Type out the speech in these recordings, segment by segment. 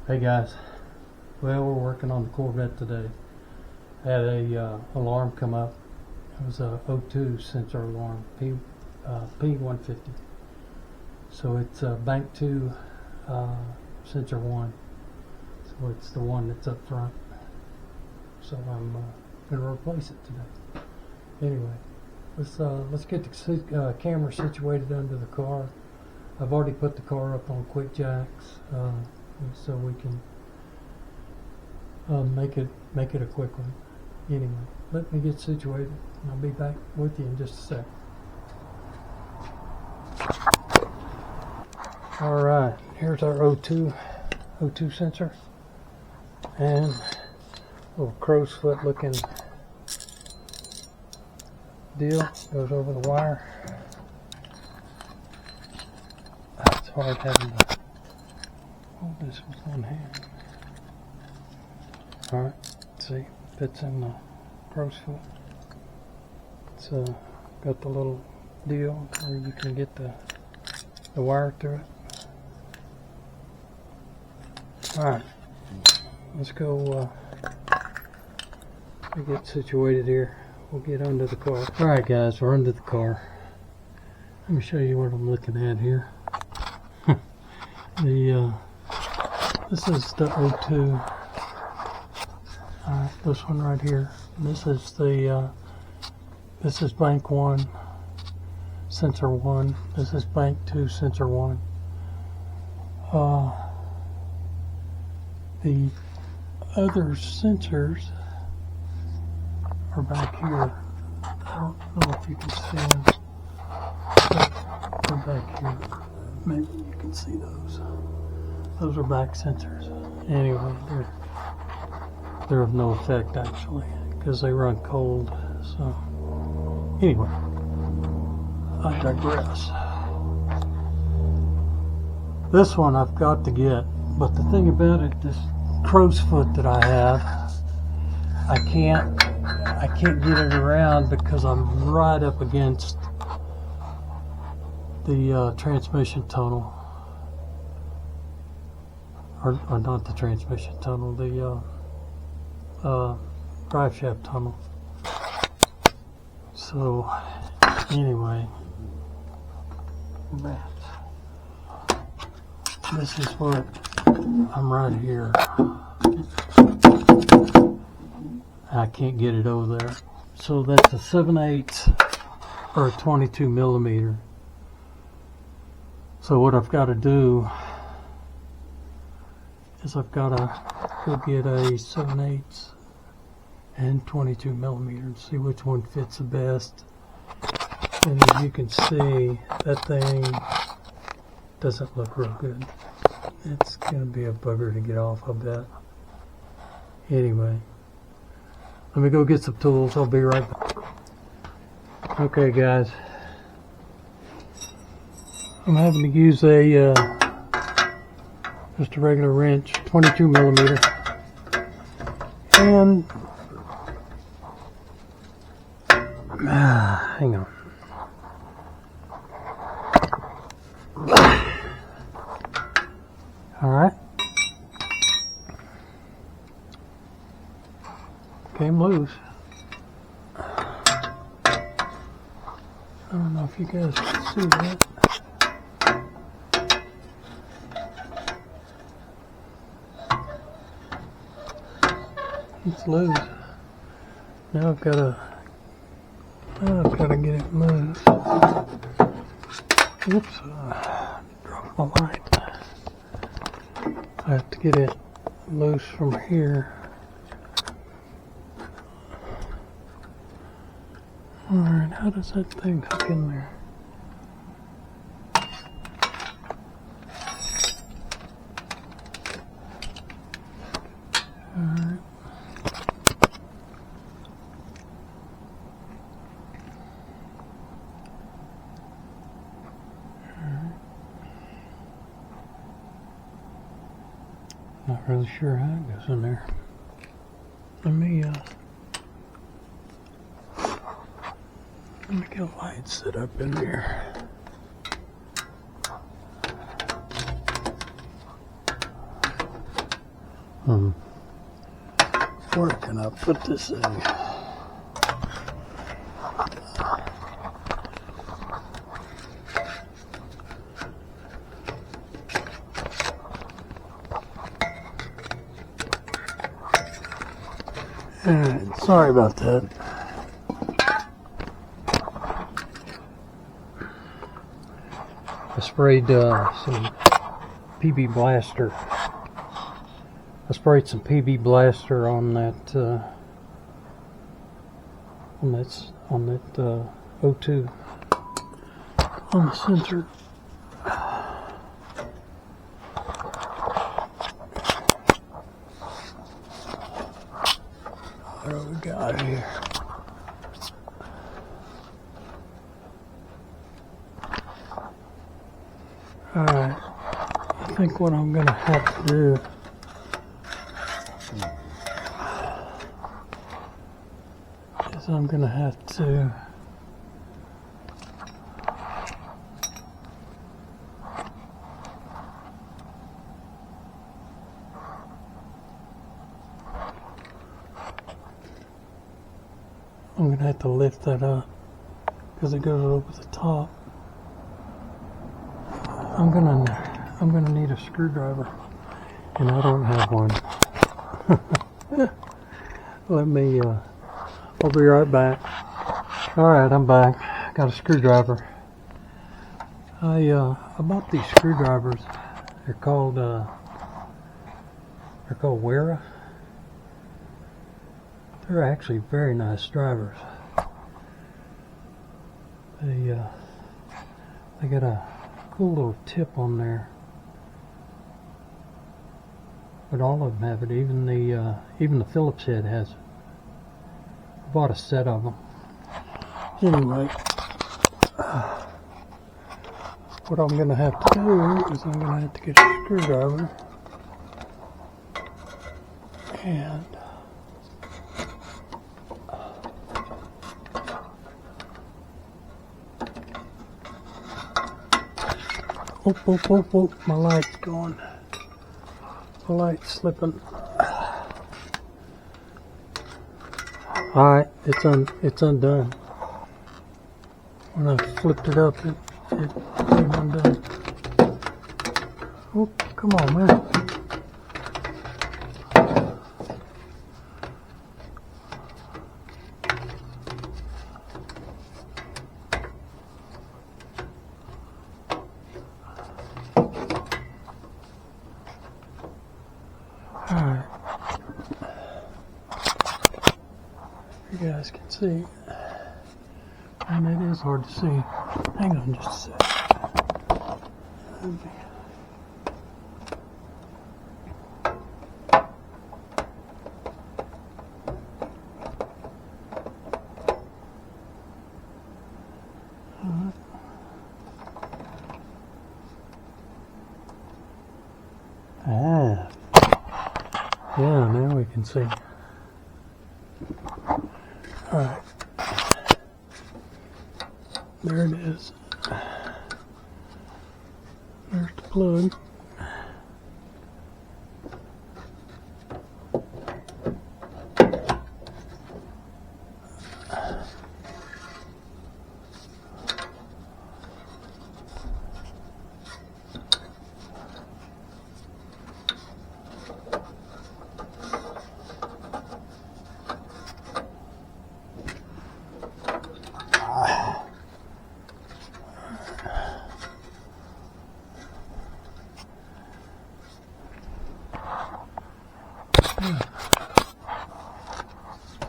Hey guys, well, we're working on the Corvette today. Had a alarm come up. It was a O2 sensor alarm, P150. So it's bank 2 sensor 1. So it's the one that's up front. So I'm going to replace it today. Anyway, let's get the camera situated under the car. I've already put the car up on quick jacks. So we can make it a quick one. Anyway, let me get situated and I'll be back with you in just a sec. Alright, here's our O2 sensor and a little crow's foot looking deal goes over the wire. It's hard having to hold this with one hand. Alright, see, fits in the crow's foot. It's got the little deal where you can get the wire through it. Alright, let's go get situated here. We'll get under the car. Alright guys, we're under the car. Let me show you what I'm looking at here. This is the O2. This one right here. This is the this is bank 1 sensor 1. This is bank 2 sensor 1. The other sensors are back here. I don't know if you can see them. They're back here. Maybe you can see those. Those are back sensors. Anyway, they're of no effect actually because they run cold. So anyway, I digress. This one I've got to get, but the thing about it, this crow's foot that I have, I can't get it around because I'm right up against the transmission tunnel, or not the transmission tunnel, the drive shaft tunnel. So anyway, this is what I'm right here. I can't get it over there. So that's a 7/8 or a 22 millimeter. So what I've got to do is I've got to go get a 7/8 and 22 millimeter and see which one fits the best. And as you can see, that thing doesn't look real good. It's going to be a bugger to get off, I bet. Anyway, let me go get some tools. I'll be right back. Okay guys, I'm having to use just a regular wrench, 22 millimeter, and hang on. All right, came loose. I don't know if you guys can see that. It's loose. Now I've got to get it moved. Oops, dropped my light. I have to get it loose from here. Alright, how does that thing hook in there? Alright. Not really sure how it goes in there. Let me get a light set up in here. Where can I put this thing? Alright, sorry about that. I sprayed some PB Blaster. I sprayed some PB Blaster on that O2 on the sensor. What do we got here? Alright, I think what I'm gonna have to do is I'm gonna have to lift that up because it goes over the top. I'm gonna need a screwdriver, and I don't have one. Let me I'll be right back. Alright, I'm back. Got a screwdriver. I bought these screwdrivers. They're called Wera. They're actually very nice drivers. They got a cool little tip on there. But all of them have it. Even the Phillips head has it. I bought a set of them. Anyway, what I'm going to have to do is I'm going to have to get a screwdriver and oh, my light's going. My light's slipping. Alright, it's undone. When I flipped it up, it came undone. Oh, come on, man. Alright. You guys can see. And it is hard to see. Hang on just a sec. Ah. Yeah, now we can see. Alright. There it is. There's the plug.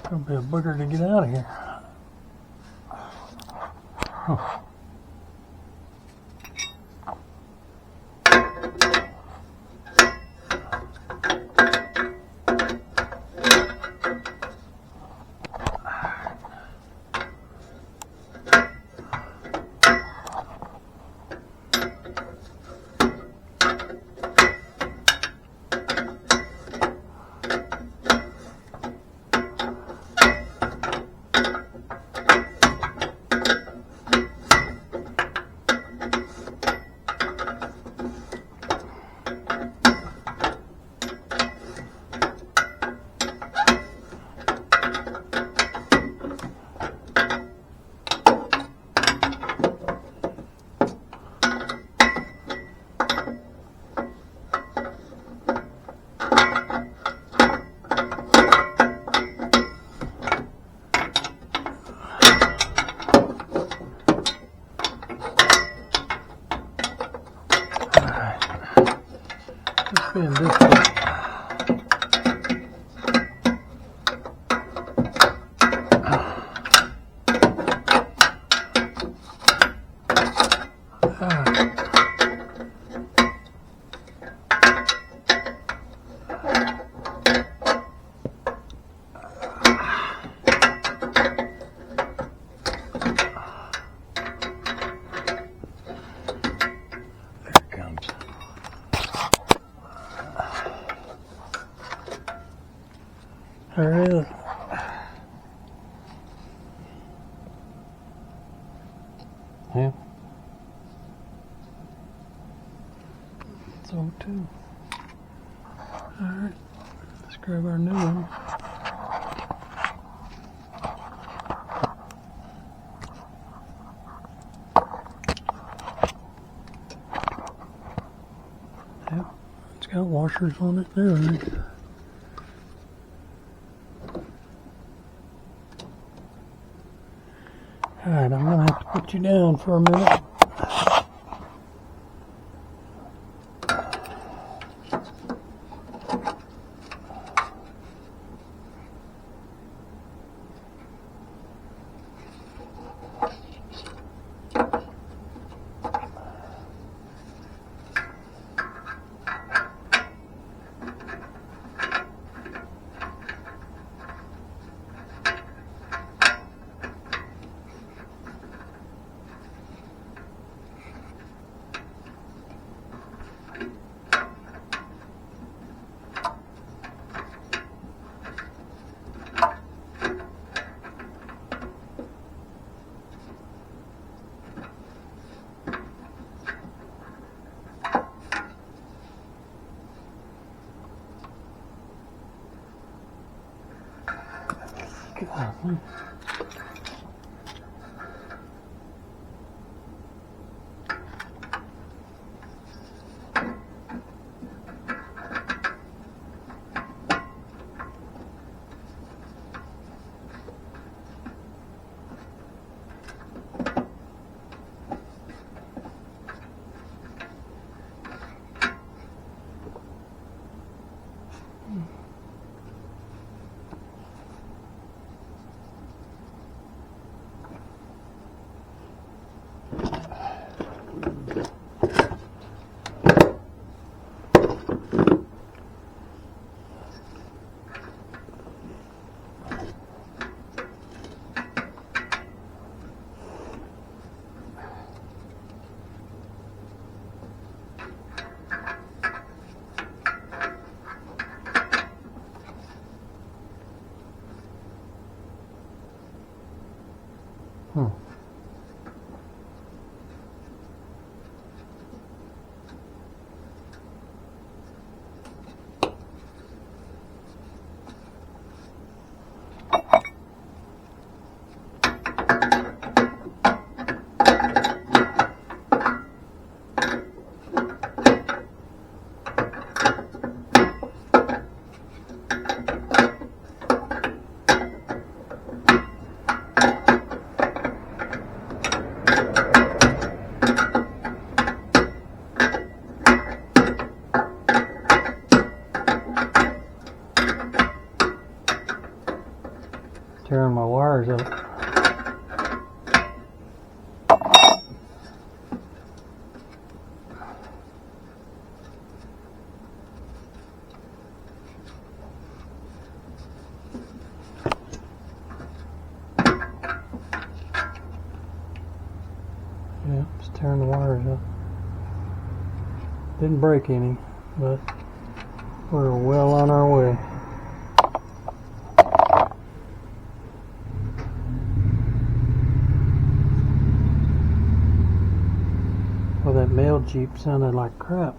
Gonna be a booger to get out of here. Huh. spin this way. There it is. Yeah. It's O2. Alright, let's grab our new one. Yeah, it's got washers on it and everything. Alright, I'm going to have to put you down for a minute. God. Tearing my wires up. Yeah, just tearing the wires up. Didn't break any, but we're well on our way. Well, that mail Jeep sounded like crap.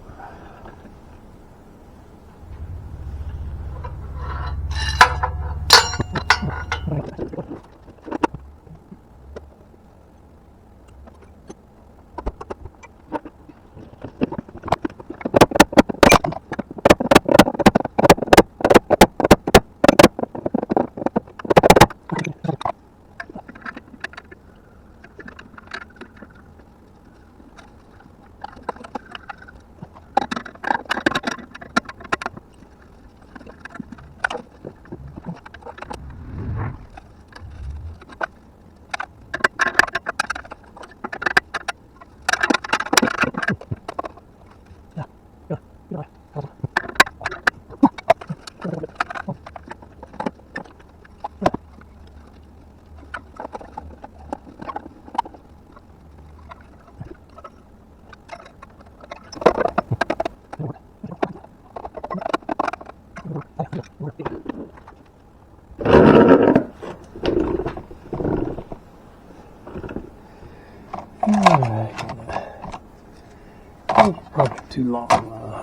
too long.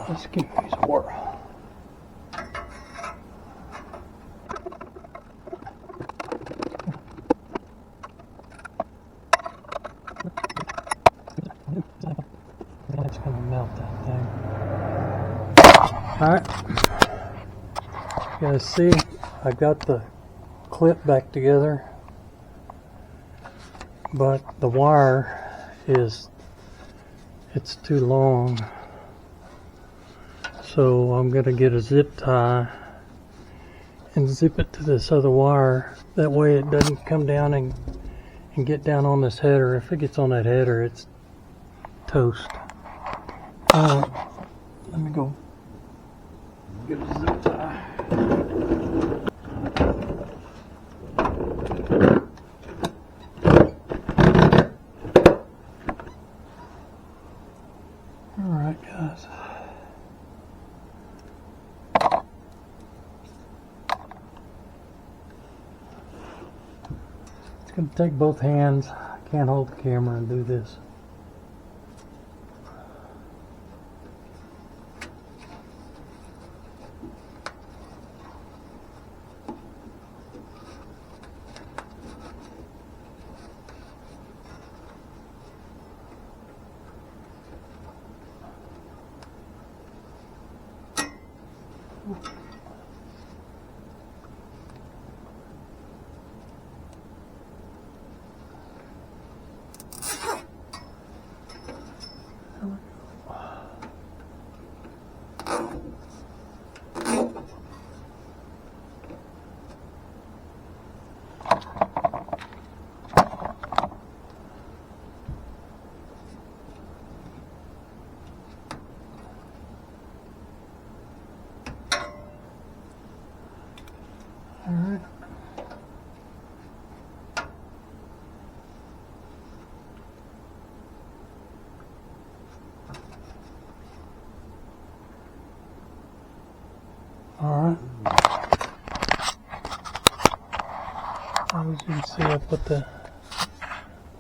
Let's give these a whirl. That's gonna melt that thing. Alright. You guys see, I got the clip back together, but the wire it's too long. So I'm gonna get a zip tie and zip it to this other wire. That way it doesn't come down and get down on this header. If it gets on that header, it's toast. Let me go get a zip tie. Alright guys. It's going to take both hands. I can't hold the camera and do this. Alright. Alright. As you can see, I put the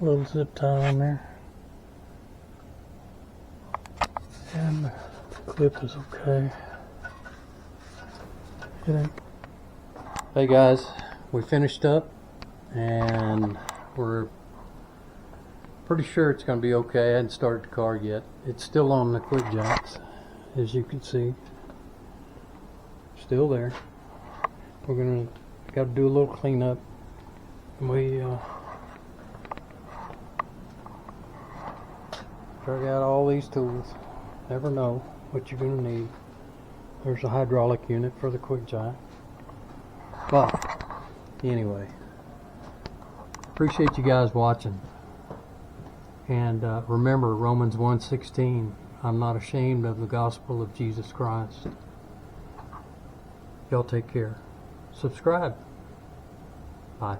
little zip tie on there. And the clip is okay. Hey guys, we finished up and we're pretty sure it's going to be okay. I hadn't started the car yet. It's still on the quick jacks, as you can see. Still there. We're going to got to do a little cleanup. We drug out all these tools. Never know what you're going to need. There's a hydraulic unit for the quick jack. But anyway, appreciate you guys watching. And remember Romans 1:16, I'm not ashamed of the gospel of Jesus Christ. Y'all take care. Subscribe. Bye.